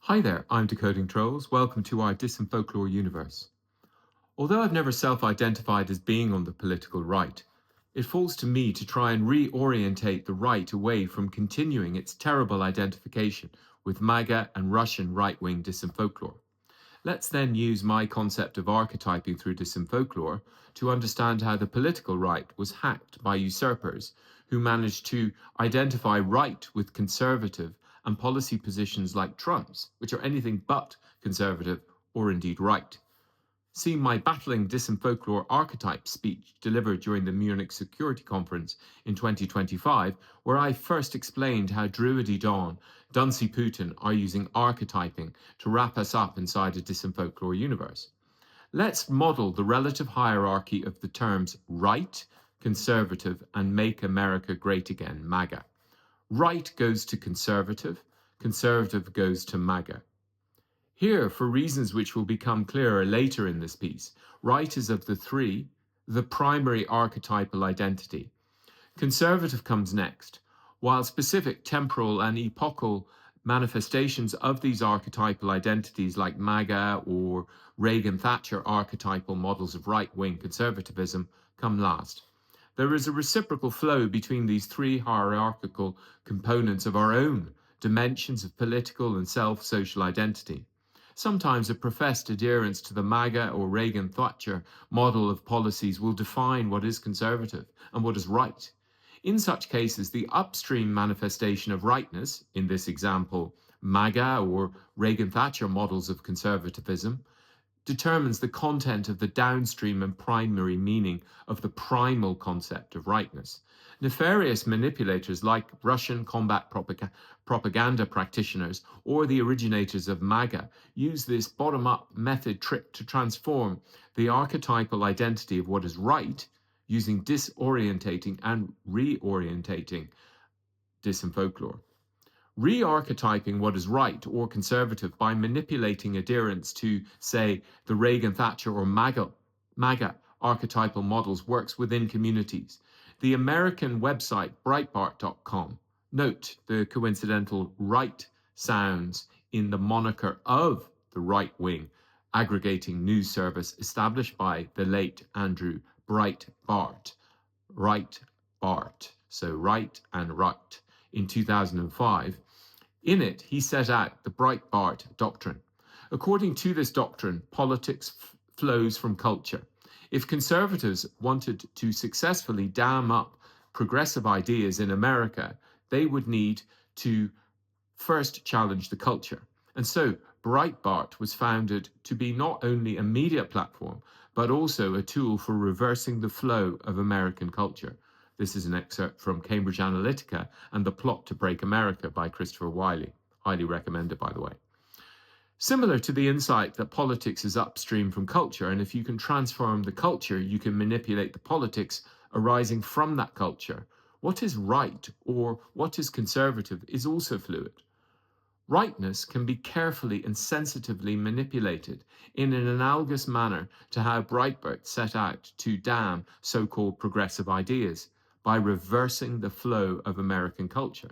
Hi there, I'm Decoding Trolls. Welcome to our Disinfolklore universe. Although I've never self-identified as being on the political right, it falls to me to try and reorientate the right away from continuing its terrible identification with MAGA and Russian right-wing disinfolklore. Let's then use my concept of archetyping through disinfolklore to understand how the political right was hacked by usurpers who managed to identify right with conservative and policy positions like Trump's, which are anything but conservative or indeed right. See my battling disinfolklore archetype speech delivered during the Munich Security Conference in 2025, where I first explained how Druidey Don Disinfolklore are using archetyping to wrap us up inside a disinfolklore universe. Let's model the relative hierarchy of the terms right, conservative, and make America great again, MAGA. Right goes to conservative, conservative goes to MAGA. Here, for reasons which will become clearer later in this piece, right is of the three, the primary archetypal identity. Conservative comes next, while specific temporal and epochal manifestations of these archetypal identities like MAGA or Reagan-Thatcher archetypal models of right-wing conservatism come last. There is a reciprocal flow between these three hierarchical components of our own dimensions of political and self-social identity. Sometimes a professed adherence to the MAGA or Reagan-Thatcher model of policies will define what is conservative and what is right. In such cases, the upstream manifestation of rightness, in this example, MAGA or Reagan-Thatcher models of conservatism, determines the content of the downstream and primary meaning of the primal concept of rightness. Nefarious manipulators like Russian combat propaganda practitioners or the originators of MAGA use this bottom-up method trick to transform the archetypal identity of what is right using disorientating and reorientating disinfolklore. Re-archetyping what is right or conservative by manipulating adherence to, say, the Reagan-Thatcher or MAGA archetypal models works within communities. The American website Breitbart.com, note the coincidental right sounds in the moniker of the right-wing aggregating news service established by the late Andrew Breitbart, so right and right, in 2005. In it, he set out the Breitbart doctrine. According to this doctrine, politics flows from culture. If conservatives wanted to successfully dam up progressive ideas in America, they would need to first challenge the culture. And so Breitbart was founded to be not only a media platform, but also a tool for reversing the flow of American culture. This is an excerpt from Cambridge Analytica and The Plot to Break America by Christopher Wiley. Highly recommended, by the way. Similar to the insight that politics is upstream from culture, and if you can transform the culture, you can manipulate the politics arising from that culture. What is right or what is conservative is also fluid. Rightness can be carefully and sensitively manipulated in an analogous manner to how Breitbart set out to dam so-called progressive ideas by reversing the flow of American culture.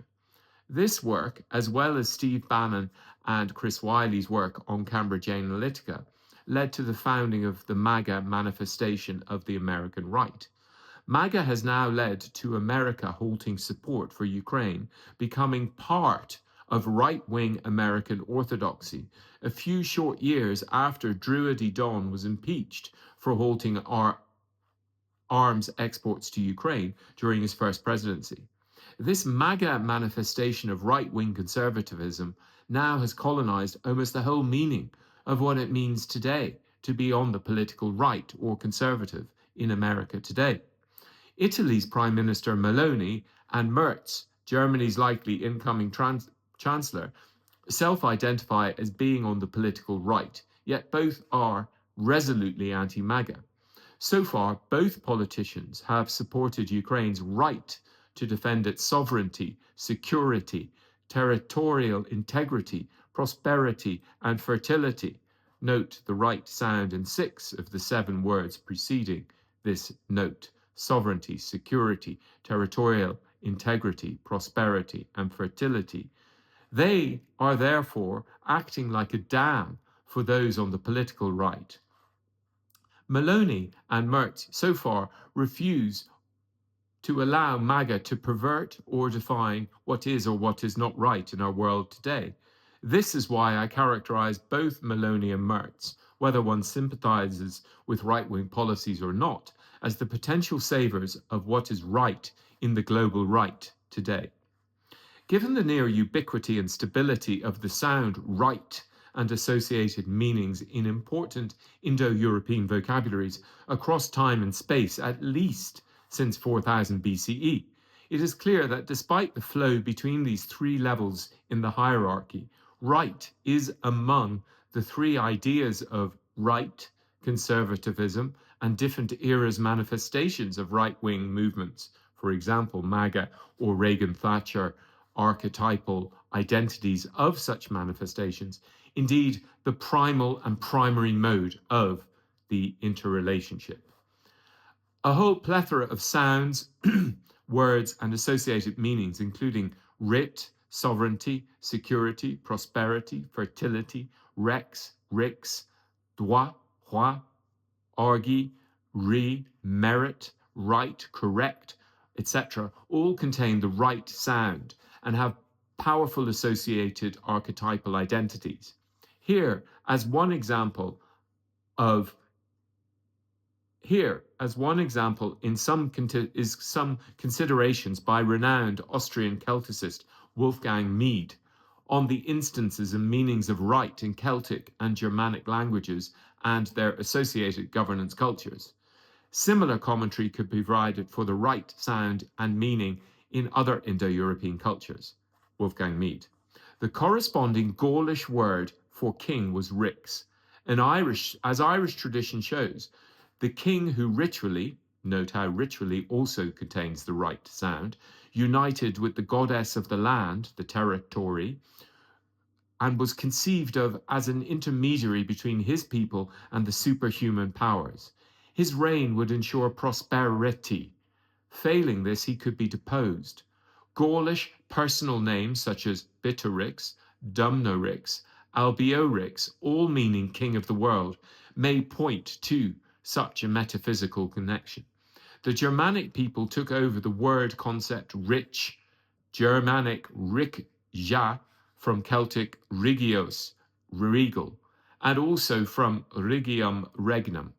This work, as well as Steve Bannon and Chris Wiley's work on Cambridge Analytica, led to the founding of the MAGA manifestation of the American right. MAGA has now led to America halting support for Ukraine, becoming part of right-wing American orthodoxy, a few short years after Druidey Don was impeached for halting our arms exports to Ukraine during his first presidency. This MAGA manifestation of right-wing conservatism now has colonized almost the whole meaning of what it means today to be on the political right or conservative in America today. Italy's Prime Minister Meloni and Merz, Germany's likely incoming Chancellor, self-identify as being on the political right, yet both are resolutely anti-MAGA. So far, both politicians have supported Ukraine's right to defend its sovereignty, security, territorial integrity, prosperity, and fertility. Note the right sound in 6 of the 7 words preceding this note: sovereignty, security, territorial integrity, prosperity, and fertility. They are therefore acting like a dam for those on the political right. Maloney and Mertz so far refuse to allow MAGA to pervert or define what is or what is not right in our world today. This is why I characterize both Maloney and Mertz, whether one sympathizes with right-wing policies or not, as the potential savers of what is right in the global right today. Given the near ubiquity and stability of the sound right and associated meanings in important Indo-European vocabularies across time and space, at least since 4000 BCE, it is clear that despite the flow between these three levels in the hierarchy, right is among the three ideas of right, conservatism, and different eras' manifestations of right-wing movements, for example, MAGA or Reagan Thatcher archetypal identities of such manifestations, indeed the primal and primary mode of the interrelationship. A whole plethora of sounds, words, and associated meanings, including writ, sovereignty, security, prosperity, fertility, rex, rix, droit, roi, argy, merit, right, correct, etc., all contain the right sound and have powerful associated archetypal identities. Here, as one example in some considerations by renowned Austrian Celticist Wolfgang Mead on the instances and meanings of right in Celtic and Germanic languages and their associated governance cultures. Similar commentary could be provided for the right sound and meaning in other Indo-European cultures. Wolfgang Mead. The corresponding Gaulish word for king was rix. As Irish tradition shows, the king who ritually, note how ritually also contains the right sound, united with the goddess of the land, the territory, and was conceived of as an intermediary between his people and the superhuman powers. His reign would ensure prosperity. Failing this, he could be deposed. Gaulish personal names such as Bitterix, Dumnorix, Albiorix, all meaning king of the world, may point to such a metaphysical connection. The Germanic people took over the word concept rich, Germanic rikja, from Celtic rigios, regal, and also from regium regnum.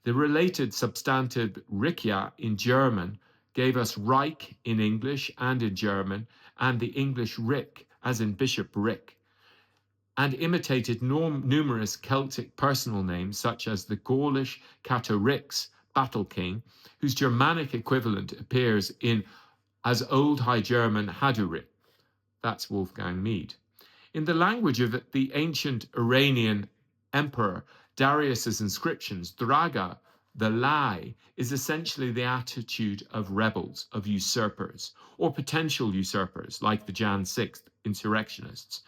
The related substantive rikia in German gave us Reich in English and in German, and the English Rick, as in Bishop Rick, and imitated numerous Celtic personal names, such as the Gaulish Catorix, battle king, whose Germanic equivalent appears in as Old High German Hadurik. That's Wolfgang Mead. In the language of the ancient Iranian emperor Darius's inscriptions, Draga, the lie, is essentially the attitude of rebels, of usurpers, or potential usurpers, like the Jan 6th insurrectionists.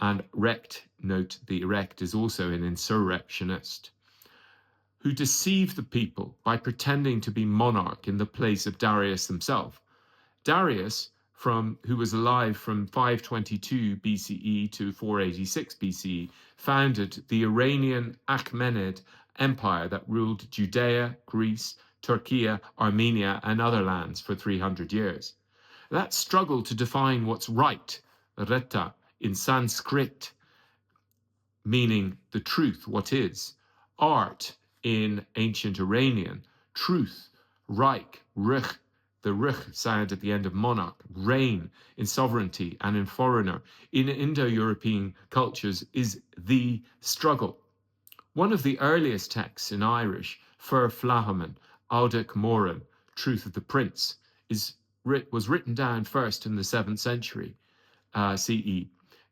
And rect, note the rect is also an insurrectionist, who deceive the people by pretending to be monarch in the place of Darius himself. Darius, who was alive from 522 BCE to 486 BCE, founded the Iranian Achaemenid Empire that ruled Judea, Greece, Turkey, Armenia, and other lands for 300 years. That struggle to define what's right, reta, in Sanskrit, meaning the truth, what is, art in ancient Iranian, truth, Reich, Rich, the Rich sound at the end of monarch, reign in sovereignty and in foreigner, in Indo-European cultures is the struggle. One of the earliest texts in Irish, Fur Flahaman, Audic Moran, Truth of the Prince, was written down first in the 7th century CE.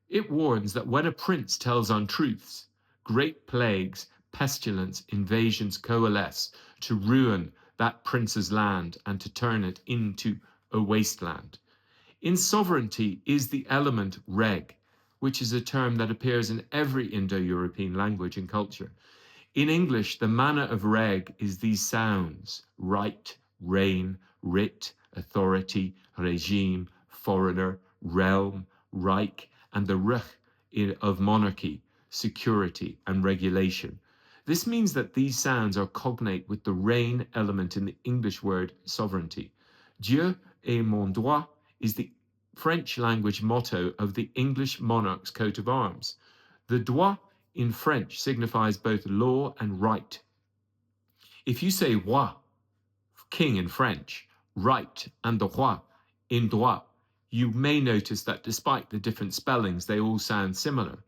It warns that when a prince tells untruths, great plagues, pestilence, invasions coalesce to ruin that prince's land and to turn it into a wasteland. In sovereignty is the element reg, which is a term that appears in every Indo-European language and culture. In English, the manner of reg is these sounds: right, reign, writ, authority, regime, foreigner, realm, Reich, and the Reich of monarchy, security, and regulation. This means that these sounds are cognate with the reign element in the English word sovereignty. Dieu est mon droit is the French language motto of the English monarch's coat of arms. The droit in French signifies both law and right. If you say roi, king in French, right, and the roi in droit, you may notice that despite the different spellings, they all sound similar.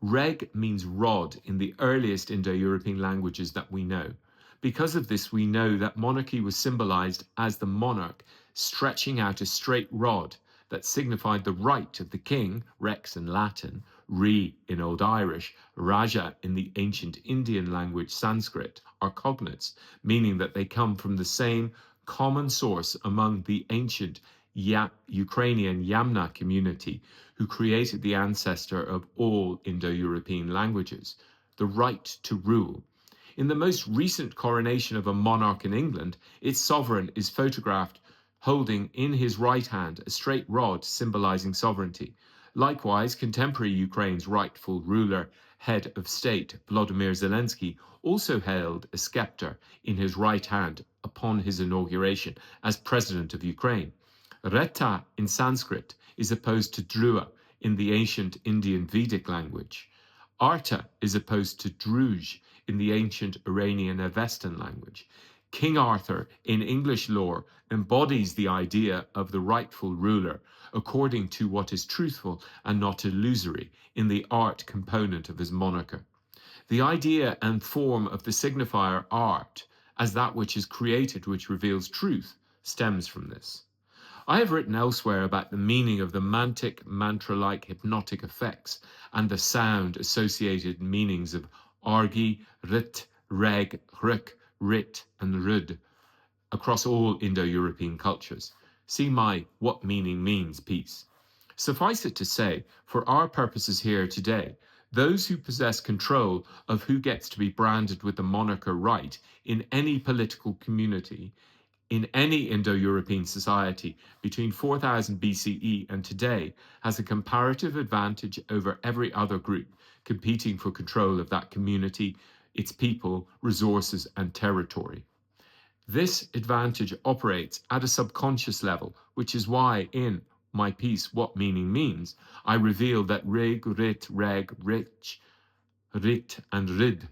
Reg means rod in the earliest Indo-European languages that we know. Because of this, we know that monarchy was symbolized as the monarch stretching out a straight rod that signified the right of the king, rex in Latin, re in Old Irish, raja in the ancient Indian language Sanskrit, are cognates, meaning that they come from the same common source among the ancient Ukrainian Yamna community, who created the ancestor of all Indo-European languages, the right to rule. In the most recent coronation of a monarch in England, its sovereign is photographed holding in his right hand a straight rod symbolizing sovereignty. Likewise, contemporary Ukraine's rightful ruler, head of state, Volodymyr Zelensky, also held a scepter in his right hand upon his inauguration as president of Ukraine. Reta in Sanskrit is opposed to Drua in the ancient Indian Vedic language. Arta is opposed to Druj in the ancient Iranian Avestan language. King Arthur in English lore embodies the idea of the rightful ruler according to what is truthful and not illusory in the art component of his moniker. The idea and form of the signifier art as that which is created, which reveals truth, stems from this. I have written elsewhere about the meaning of the mantic, mantra-like hypnotic effects and the sound associated meanings of argi, rit, reg, rik, rit, and rud across all Indo-European cultures. See my What Meaning Means piece. Suffice it to say, for our purposes here today, those who possess control of who gets to be branded with the moniker right in any political community in any Indo-European society between 4000 BCE and today has a comparative advantage over every other group competing for control of that community, its people, resources, and territory. This advantage operates at a subconscious level, which is why in my piece, What Meaning Means, I reveal that rig, rit, reg, rich, rit, and rid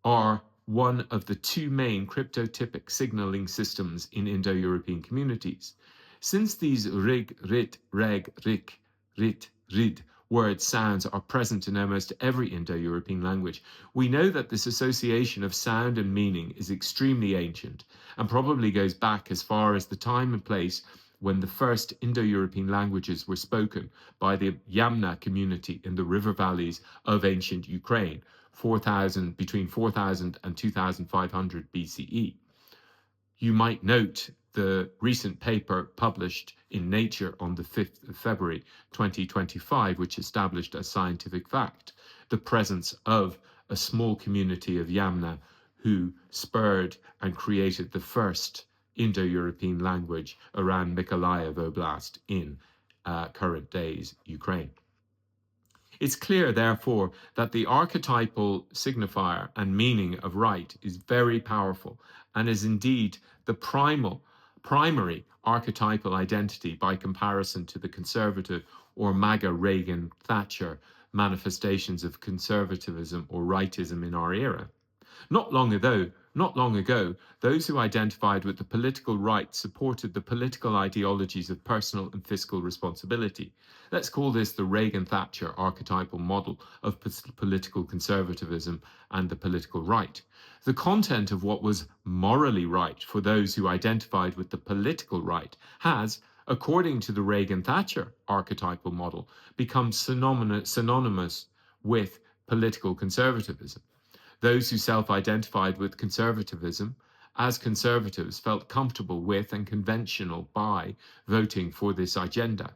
are one of the two main cryptotypic signaling systems in Indo-European communities. Since these rig, rit, reg, rik, rit, rid word sounds are present in almost every Indo-European language, we know that this association of sound and meaning is extremely ancient and probably goes back as far as the time and place when the first Indo-European languages were spoken by the Yamna community in the river valleys of ancient Ukraine, between 4000 and 2500 BCE. You might note the recent paper published in Nature on the 5th of February 2025, which established as scientific fact the presence of a small community of Yamna who spurred and created the first Indo-European language around Mykolaiv Oblast in current days Ukraine. It's clear, therefore, that the archetypal signifier and meaning of right is very powerful and is indeed the primary archetypal identity by comparison to the conservative or MAGA Reagan Thatcher manifestations of conservatism or rightism in our era. Not long ago, those who identified with the political right supported the political ideologies of personal and fiscal responsibility. Let's call this the Reagan-Thatcher archetypal model of political conservatism and the political right. The content of what was morally right for those who identified with the political right has, according to the Reagan-Thatcher archetypal model, become synonymous with political conservatism. Those who self-identified with conservatism as conservatives felt comfortable with and conventional by voting for this agenda.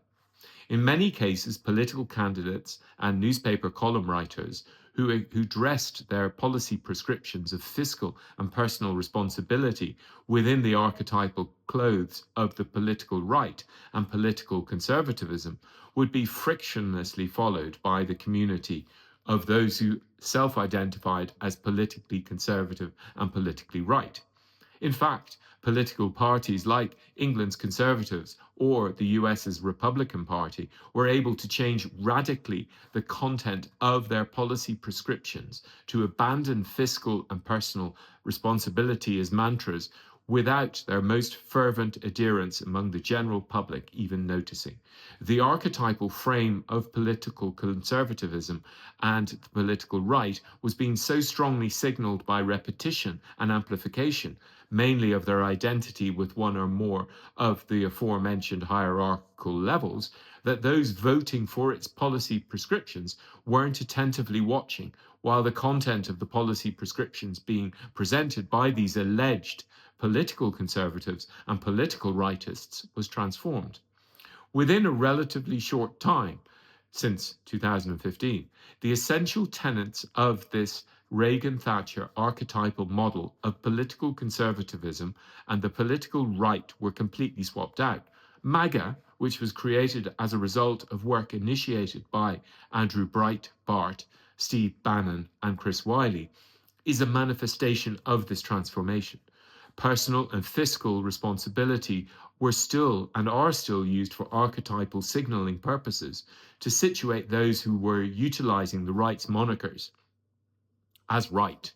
In many cases, political candidates and newspaper column writers who dressed their policy prescriptions of fiscal and personal responsibility within the archetypal clothes of the political right and political conservatism, would be frictionlessly followed by the community of those who self-identified as politically conservative and politically right. In fact, political parties like England's Conservatives or the US's Republican Party were able to change radically the content of their policy prescriptions to abandon fiscal and personal responsibility as mantras without their most fervent adherents among the general public even noticing. The archetypal frame of political conservatism and the political right was being so strongly signaled by repetition and amplification, mainly of their identity with one or more of the aforementioned hierarchical levels, that those voting for its policy prescriptions weren't attentively watching while the content of the policy prescriptions being presented by these alleged political conservatives and political rightists was transformed. Within a relatively short time, since 2015, the essential tenets of this Reagan-Thatcher archetypal model of political conservatism and the political right were completely swapped out. MAGA, which was created as a result of work initiated by Andrew Breitbart, Steve Bannon, and Chris Wylie, is a manifestation of this transformation. Personal and fiscal responsibility were still and are still used for archetypal signaling purposes to situate those who were utilizing the right's monikers as right.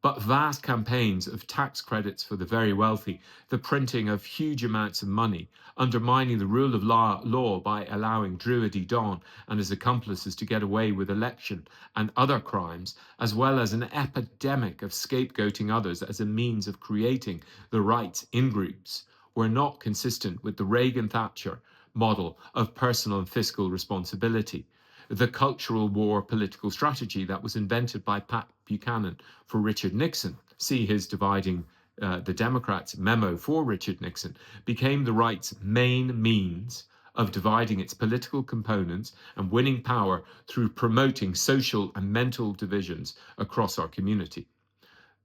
But vast campaigns of tax credits for the very wealthy, the printing of huge amounts of money, undermining the rule of law by allowing Druidey Don and his accomplices to get away with election and other crimes, as well as an epidemic of scapegoating others as a means of creating the right's in-groups, were not consistent with the Reagan-Thatcher model of personal and fiscal responsibility, the cultural war political strategy that was invented by Pat Buchanan for Richard Nixon. See his Dividing the Democrats memo for Richard Nixon, became the right's main means of dividing its political components and winning power through promoting social and mental divisions across our community.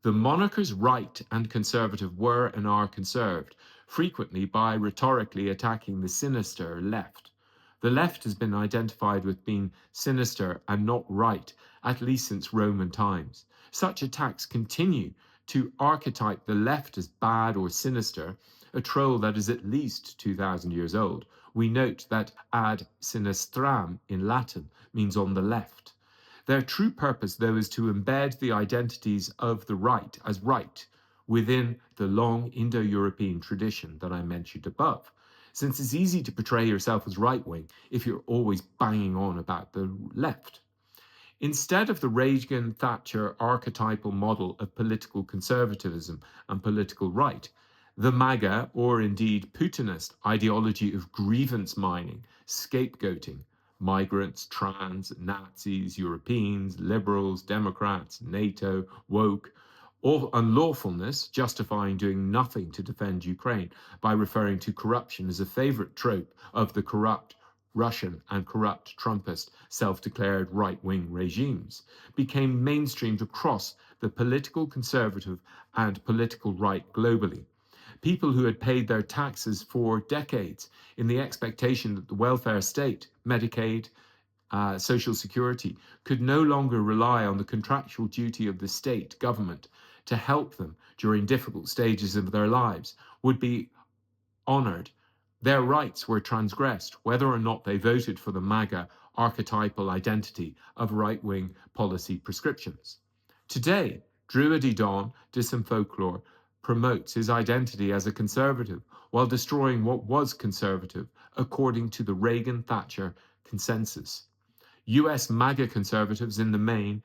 The monikers right and conservative were and are conserved, frequently by rhetorically attacking the sinister left. The left has been identified with being sinister and not right, at least since Roman times. Such attacks continue to archetype the left as bad or sinister, a troll that is at least 2,000 years old. We note that ad sinistram in Latin means on the left. Their true purpose, though, is to embed the identities of the right as right within the long Indo-European tradition that I mentioned above, since it's easy to portray yourself as right-wing if you're always banging on about the left. Instead of the Reagan-Thatcher archetypal model of political conservatism and political right, the MAGA, or indeed Putinist, ideology of grievance-mining, scapegoating, migrants, trans, Nazis, Europeans, liberals, Democrats, NATO, woke, or unlawfulness, justifying doing nothing to defend Ukraine by referring to corruption as a favorite trope of the corrupt Russian and corrupt Trumpist self-declared right-wing regimes, became mainstreamed across the political conservative and political right globally. People who had paid their taxes for decades in the expectation that the welfare state, Medicaid, Social Security, could no longer rely on the contractual duty of the state government to help them during difficult stages of their lives, would be honored. Their rights were transgressed, whether or not they voted for the MAGA archetypal identity of right-wing policy prescriptions. Today, Druidey Don Disinfolklore promotes his identity as a conservative while destroying what was conservative according to the Reagan-Thatcher Consensus. US MAGA conservatives in the main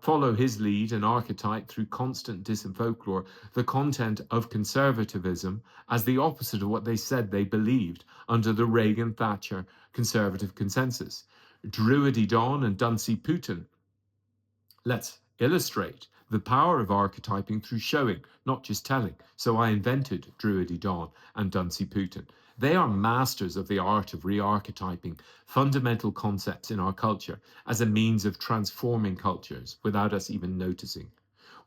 follow his lead and archetype through constant disinfolklore the content of conservatism as the opposite of what they said they believed under the Reagan-Thatcher conservative consensus. Druidey Don and Duncy Putin. Let's illustrate the power of archetyping through showing, not just telling. So I invented Druidey Don and Duncy Putin. They are masters of the art of re-archetyping fundamental concepts in our culture as a means of transforming cultures without us even noticing.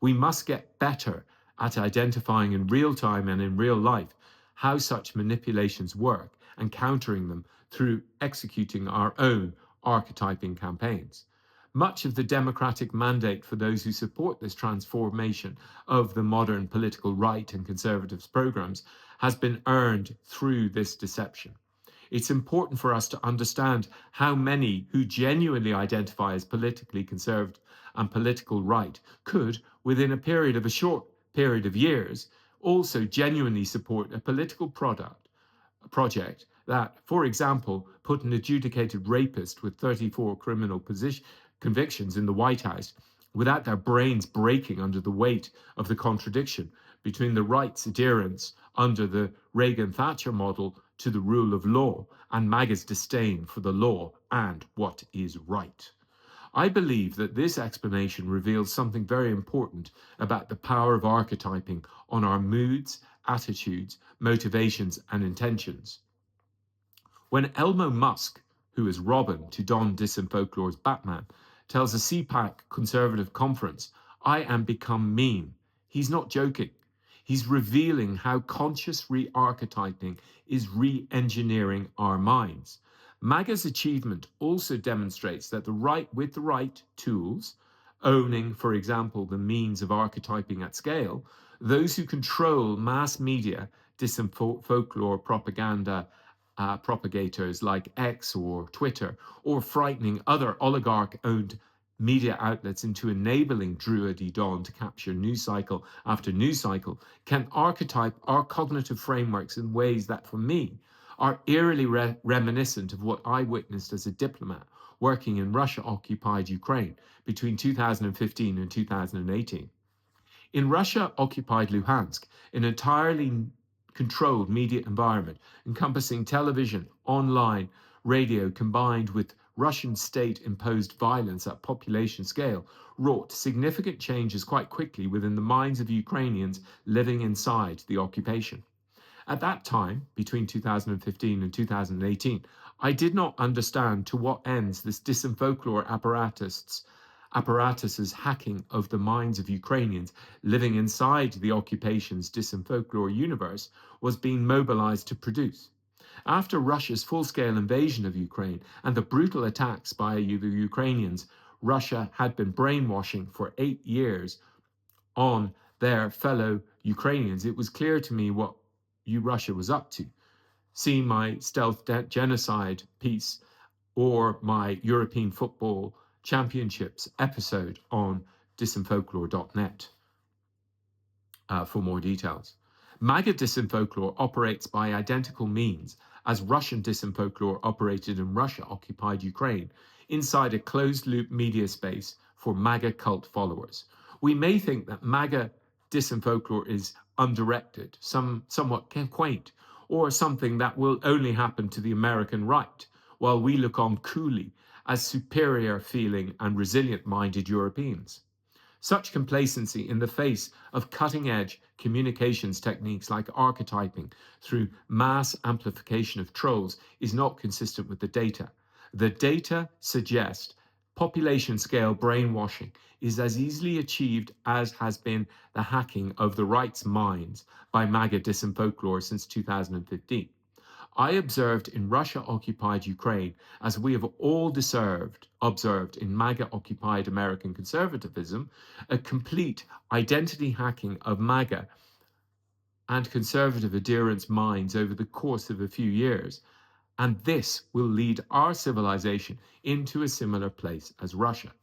We must get better at identifying in real time and in real life how such manipulations work and countering them through executing our own archetyping campaigns. Much of the democratic mandate for those who support this transformation of the modern political right and conservatives' programs has been earned through this deception. It's important for us to understand how many who genuinely identify as politically conservative and political right could, within a short period of years, also genuinely support a political project that, for example, put an adjudicated rapist with 34 criminal convictions in the White House without their brains breaking under the weight of the contradiction between the right's adherence under the Reagan Thatcher model to the rule of law and MAGA's disdain for the law and what is right. I believe that this explanation reveals something very important about the power of archetyping on our moods, attitudes, motivations, and intentions. When Elmo Musk, who is Robin to Don Disinfolklore's Batman, tells a CPAC conservative conference, "I am become mean," he's not joking. He's revealing how conscious re-archetyping is re-engineering our minds. MAGA's achievement also demonstrates that with the right tools, owning, for example, the means of archetyping at scale, those who control mass media, disinfolklore propaganda propagators like X or Twitter, or frightening other oligarch-owned media outlets into enabling Druidey Don to capture news cycle after news cycle, can archetype our cognitive frameworks in ways that, for me, are eerily reminiscent of what I witnessed as a diplomat working in Russia-occupied Ukraine between 2015 and 2018. In Russia-occupied Luhansk, an entirely controlled media environment encompassing television, online, radio, combined with Russian state-imposed violence at population scale, wrought significant changes quite quickly within the minds of Ukrainians living inside the occupation. At that time, between 2015 and 2018, I did not understand to what ends this disinfolklore apparatus's hacking of the minds of Ukrainians living inside the occupation's disinfolklore universe was being mobilized to produce. After Russia's full-scale invasion of Ukraine and the brutal attacks by the Ukrainians, Russia had been brainwashing for 8 years on their fellow Ukrainians. It was clear to me what Russia was up to. See my stealth genocide piece or my European Football Championships episode on dismayed.net for more details. MAGA disinfolklore operates by identical means as Russian disinfolklore operated in Russia-occupied Ukraine inside a closed-loop media space for MAGA cult followers. We may think that MAGA disinfolklore is undirected, somewhat quaint, or something that will only happen to the American right, while we look on coolly as superior feeling and resilient-minded Europeans. Such complacency in the face of cutting-edge communications techniques like archetyping through mass amplification of trolls is not consistent with the data. The data suggest population-scale brainwashing is as easily achieved as has been the hacking of the right's minds by MAGA disinfolklore since 2015. I observed in Russia-occupied Ukraine, as we have all observed in MAGA-occupied American conservatism, a complete identity hacking of MAGA and conservative adherents' minds over the course of a few years. And this will lead our civilization into a similar place as Russia.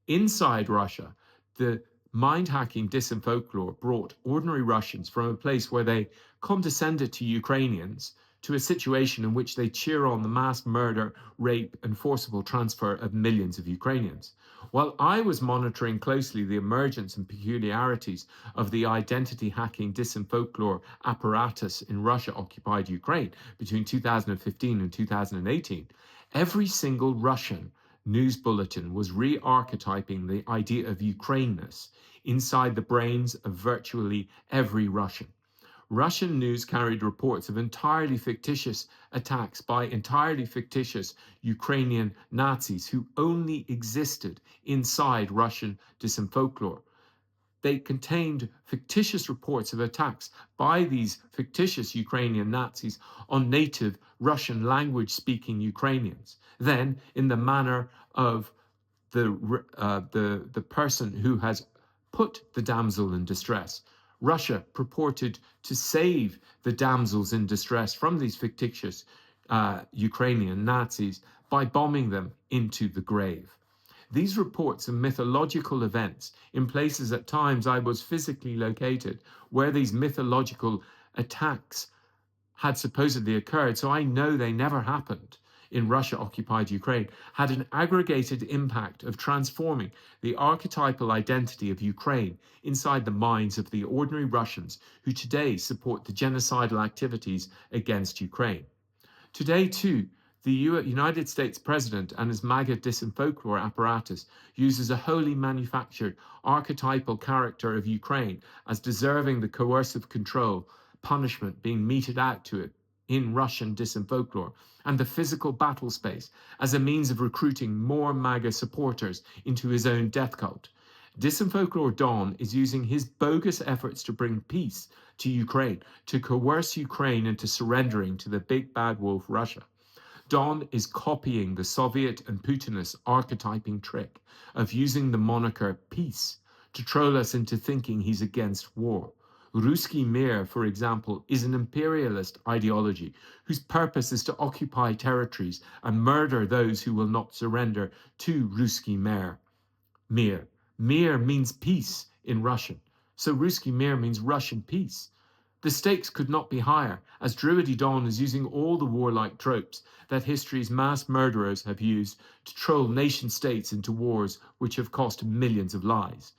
Inside Russia, the mind-hacking disinfolklore brought ordinary Russians from a place where they condescended to Ukrainians to a situation in which they cheer on the mass murder, rape, and forcible transfer of millions of Ukrainians. While I was monitoring closely the emergence and peculiarities of the identity-hacking disinfolklore apparatus in Russia-occupied Ukraine between 2015 and 2018, every single Russian news bulletin was re-archetyping the idea of Ukraineness inside the brains of virtually every Russian. Russian news carried reports of entirely fictitious attacks by entirely fictitious Ukrainian Nazis who only existed inside Russian disinfolklore. They contained fictitious reports of attacks by these fictitious Ukrainian Nazis on native Russian language speaking Ukrainians. Then, in the manner of the person who has put the damsel in distress, Russia purported to save the damsels in distress from these fictitious Ukrainian Nazis by bombing them into the grave. These reports of mythological events in places at times I was physically located where these mythological attacks had supposedly occurred, so I know they never happened in Russia-occupied Ukraine, had an aggregated impact of transforming the archetypal identity of Ukraine inside the minds of the ordinary Russians who today support the genocidal activities against Ukraine. Today, too, the United States President and his MAGA disinfolklore apparatus uses a wholly manufactured archetypal character of Ukraine as deserving the coercive control, punishment being meted out to it in Russian disinfolklore, and the physical battle space as a means of recruiting more MAGA supporters into his own death cult. Disinfolklore Don is using his bogus efforts to bring peace to Ukraine to coerce Ukraine into surrendering to the big bad wolf Russia. Don is copying the Soviet and Putinist archetyping trick of using the moniker peace to troll us into thinking he's against war. Ruski Mir, for example, is an imperialist ideology whose purpose is to occupy territories and murder those who will not surrender to Ruski Mir. Mir means peace in Russian, so Ruski Mir means Russian peace. The stakes could not be higher, as Druidey Don is using all the warlike tropes that history's mass murderers have used to troll nation states into wars which have cost millions of lives.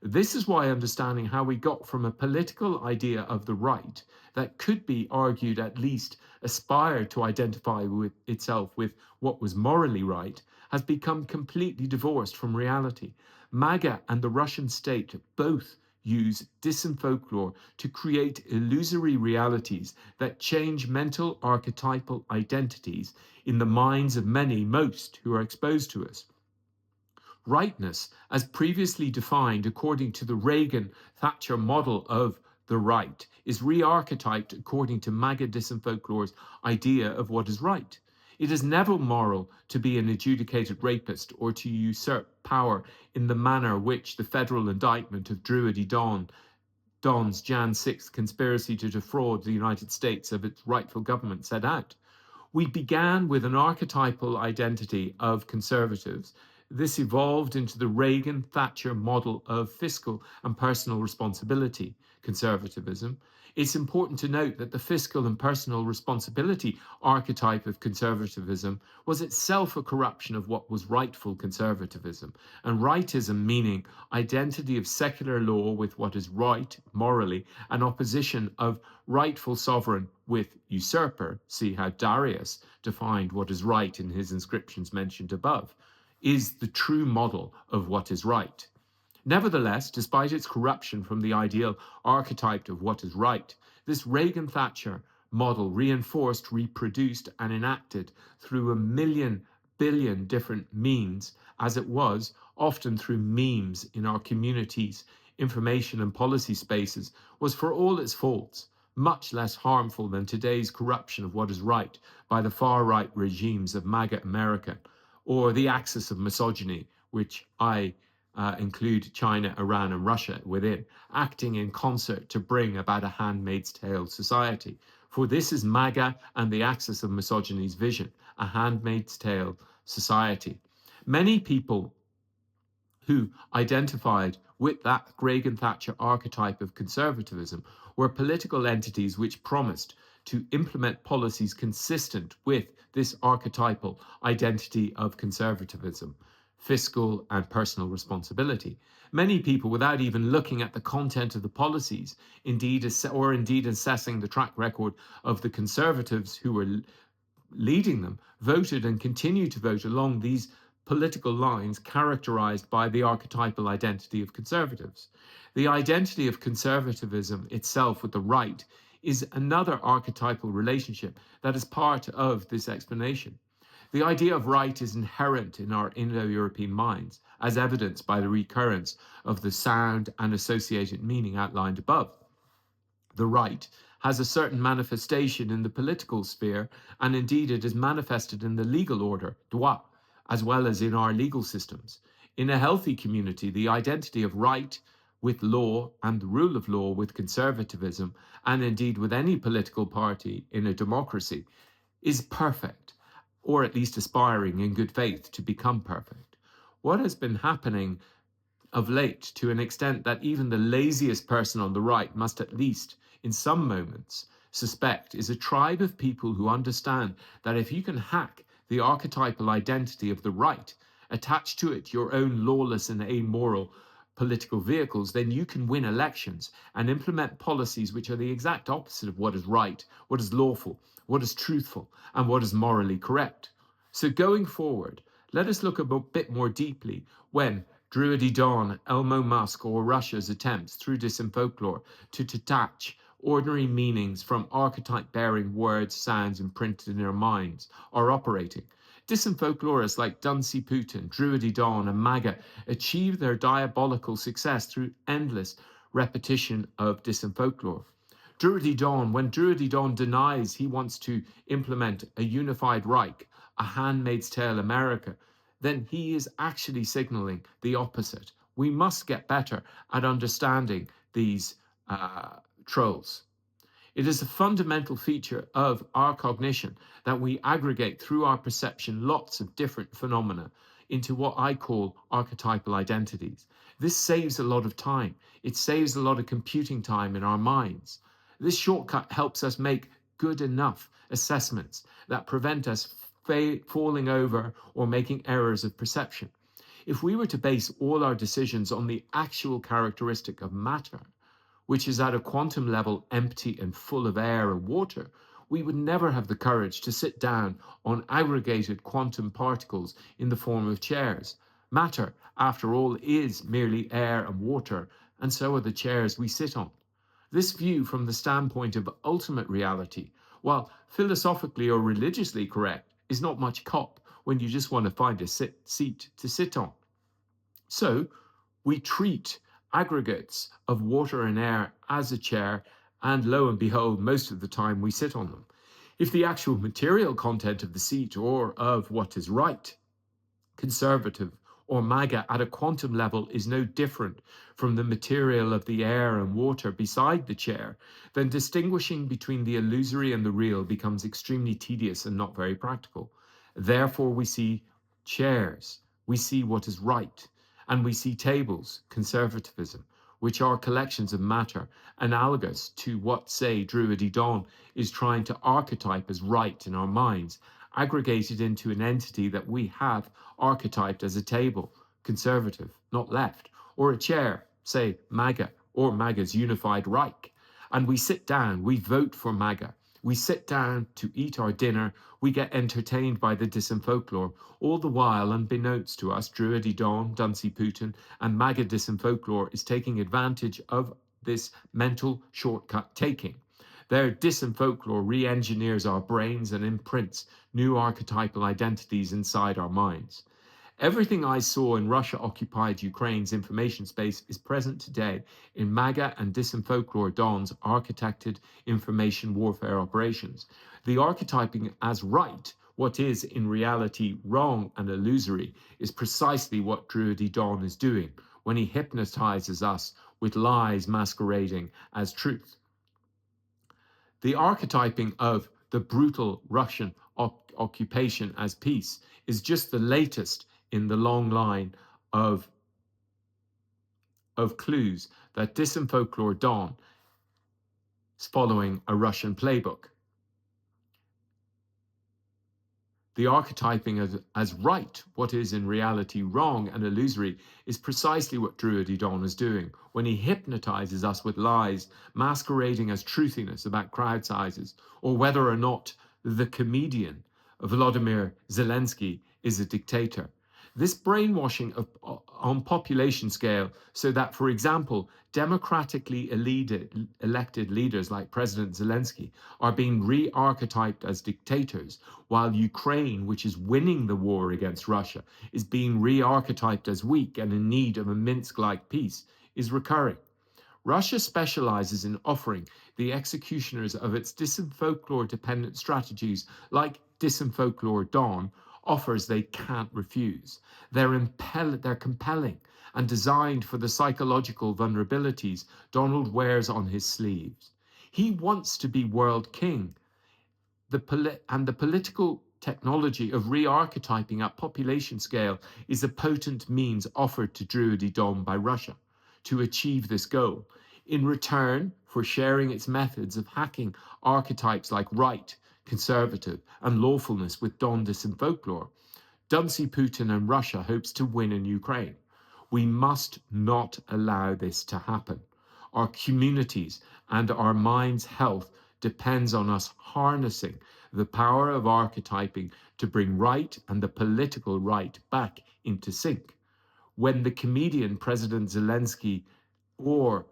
This is why understanding how we got from a political idea of the right that could be argued at least aspired to identify with itself with what was morally right has become completely divorced from reality. MAGA and the Russian state both use disinfolklore to create illusory realities that change mental archetypal identities in the minds of many, most who are exposed to us. Rightness, as previously defined according to the Reagan-Thatcher model of the right, is re-archetyped according to MAGA disinfolklore's idea of what is right. It is never moral to be an adjudicated rapist or to usurp power in the manner which the federal indictment of Druidey Don's Jan 6th conspiracy to defraud the United States of its rightful government set out. We began with an archetypal identity of conservatives. This evolved into the Reagan-Thatcher model of fiscal and personal responsibility conservatism. It's important to note that the fiscal and personal responsibility archetype of conservatism was itself a corruption of what was rightful conservatism, and rightism meaning identity of secular law with what is right morally, and opposition of rightful sovereign with usurper, see how Darius defined what is right in his inscriptions mentioned above, is the true model of what is right. Nevertheless, despite its corruption from the ideal archetype of what is right, this Reagan-Thatcher model reinforced, reproduced, and enacted through a billion different means, as it was, often through memes in our communities, information and policy spaces, was for all its faults much less harmful than today's corruption of what is right by the far-right regimes of MAGA America, or the axis of misogyny, which I include China, Iran, and Russia within, acting in concert to bring about a handmaid's tale society. For this is MAGA and the axis of misogyny's vision, a handmaid's tale society. Many people who identified with that Reagan-Thatcher archetype of conservatism were political entities which promised to implement policies consistent with this archetypal identity of conservatism, fiscal and personal responsibility. Many people, without even looking at the content of the policies, indeed assessing the track record of the conservatives who were leading them, voted and continue to vote along these political lines characterized by the archetypal identity of conservatives. The identity of conservatism itself with the right is another archetypal relationship that is part of this explanation. The idea of right is inherent in our Indo-European minds, as evidenced by the recurrence of the sound and associated meaning outlined above. The right has a certain manifestation in the political sphere, and indeed it is manifested in the legal order, droit, as well as in our legal systems. In a healthy community, the identity of right with law and the rule of law with conservatism, and indeed with any political party in a democracy, is perfect, or at least aspiring in good faith to become perfect. What has been happening of late, to an extent that even the laziest person on the right must at least, in some moments, suspect, is a tribe of people who understand that if you can hack the archetypal identity of the right, attach to it your own lawless and amoral political vehicles, then you can win elections and implement policies which are the exact opposite of what is right, what is lawful, what is truthful, and what is morally correct. So going forward, let us look a bit more deeply when Druidey Don, Elmo Musk, or Russia's attempts through disinfolklore to detach ordinary meanings from archetype-bearing words, sounds, imprinted in our minds are operating. Disinfolklorists like Putin, Druidey Don, and MAGA achieve their diabolical success through endless repetition of disinfolklore. Druidey Don, when Druidey Don denies he wants to implement a unified Reich, a Handmaid's Tale America, then he is actually signaling the opposite. We must get better at understanding these trolls. It is a fundamental feature of our cognition that we aggregate through our perception lots of different phenomena into what I call archetypal identities. This saves a lot of time. It saves a lot of computing time in our minds. This shortcut helps us make good enough assessments that prevent us falling over or making errors of perception. If we were to base all our decisions on the actual characteristic of matter, which is at a quantum level empty and full of air and water, we would never have the courage to sit down on aggregated quantum particles in the form of chairs. Matter, after all, is merely air and water, and so are the chairs we sit on. This view from the standpoint of ultimate reality, while philosophically or religiously correct, is not much cop when you just want to find a seat to sit on. So we treat aggregates of water and air as a chair, and lo and behold, most of the time we sit on them. If the actual material content of the seat or of what is right, conservative, or MAGA at a quantum level is no different from the material of the air and water beside the chair, then distinguishing between the illusory and the real becomes extremely tedious and not very practical. Therefore, we see chairs, we see what is right, and we see tables, conservatism, which are collections of matter analogous to what, say, Druidey Don is trying to archetype as right in our minds, aggregated into an entity that we have archetyped as a table, conservative, not left, or a chair, say MAGA, or MAGA's unified Reich. And we sit down, we vote for MAGA. We sit down to eat our dinner, we get entertained by the disinfolklore, all the while, unbeknownst to us, Druidey Don, Putin, and MAGA disinfolklore is taking advantage of this mental shortcut taking. Their disinfolklore re-engineers our brains and imprints new archetypal identities inside our minds. Everything I saw in Russia-occupied Ukraine's information space is present today in MAGA and disinfolklore Don's architected information warfare operations. The archetyping as right, what is in reality wrong and illusory, is precisely what Druidey Don is doing when he hypnotizes us with lies masquerading as truth. The archetyping of the brutal Russian occupation as peace is just the latest in the long line of clues that disinfolklore Don is following a Russian playbook. The archetyping as right, what is in reality wrong and illusory, is precisely what Druidey Don is doing when he hypnotizes us with lies masquerading as truthiness about crowd sizes, or whether or not the comedian Volodymyr Zelensky is a dictator. This brainwashing on population scale, so that, for example, democratically elected leaders like President Zelensky are being re-archetyped as dictators, while Ukraine, which is winning the war against Russia, is being re-archetyped as weak and in need of a Minsk-like peace, is recurring. Russia specializes in offering the executioners of its disinfolklore-dependent strategies, like Disinfolklore Dawn, offers they can't refuse. They're compelling and designed for the psychological vulnerabilities Donald wears on his sleeves. He wants to be world king, the political technology of re-archetyping at population scale is a potent means offered to Druidey Don by Russia to achieve this goal, in return for sharing its methods of hacking archetypes like right, conservative, and lawfulness with Don Disinfolklore. Putin and Russia hopes to win in Ukraine. We must not allow this to happen. Our communities and our minds' health depends on us harnessing the power of archetyping to bring right and the political right back into sync. When the comedian President Zelensky or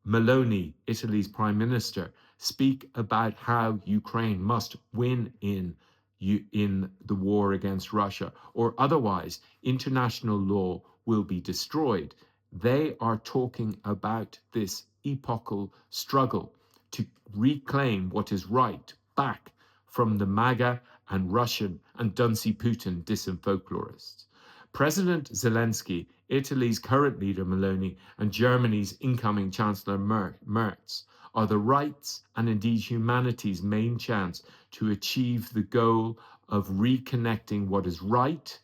Meloni, Italy's prime minister, speak about how Ukraine must win in the war against Russia, or otherwise international law will be destroyed. They are talking about this epochal struggle to reclaim what is right back from the MAGA and Russian and Putin disinfolklorists. President Zelensky, Italy's current leader Meloni, and Germany's incoming Chancellor Merz are the right's and indeed humanity's main chance to achieve the goal of reconnecting what is right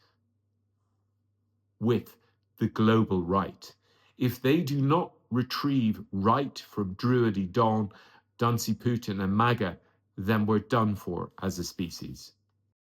with the global right. If they do not retrieve right from Druidey Don, Putin, and MAGA, then we're done for as a species.